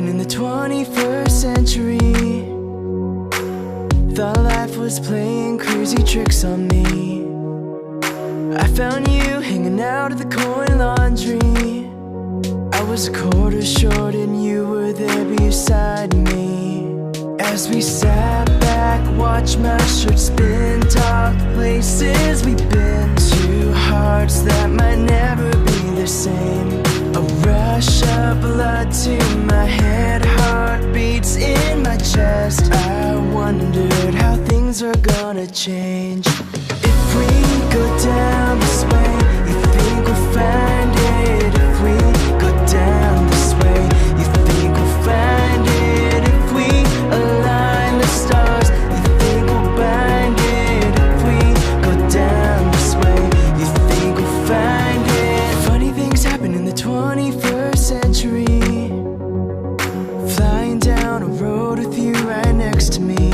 happened in the 21st century. Thought life was playing crazy tricks on me. I found you hanging out at the coin laundry. I was a quarter short and you were there beside me. As we sat back, watched my shirt spin, talked places we've been. Two hearts that might never be the same. A rush of blood to my head, heartbeats in my chest. I wondered how things are gonna change. If we go down this way, you think we'll find it. If we go down this way, you think we'll find it. If we align the stars, you think we'll bind it. If we go down this way, you think we'll find it. Funny things happen in the 21st century. Flying down a road with you right next to me.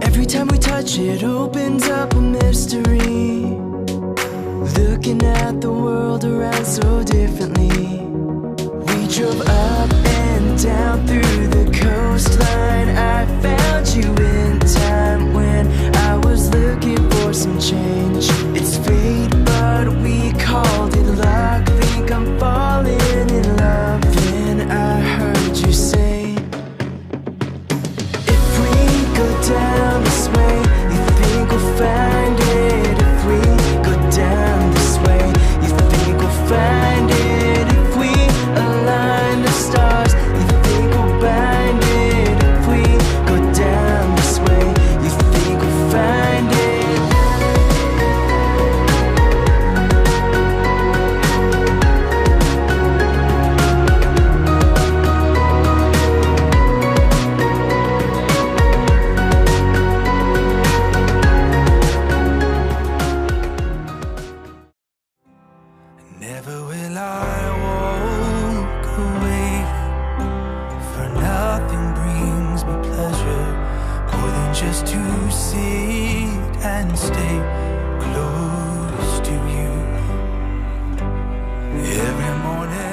Every time we touch it opens up a mystery. Looking at the world around so differently. We drove up and down through the coastline. I found you in time when I was looking for some change. It's fate, but we called it luck. Think I'm falling in love. Then I heard you say, if we go down this way, you think we'll find it. If we go down this way, you think we'll find it. If we align the stars, you think we'll bind it. If we go down this way, you think we'll find it. Never will I walk away, for nothing brings me pleasure more than just to sit and stay close to you. Every morning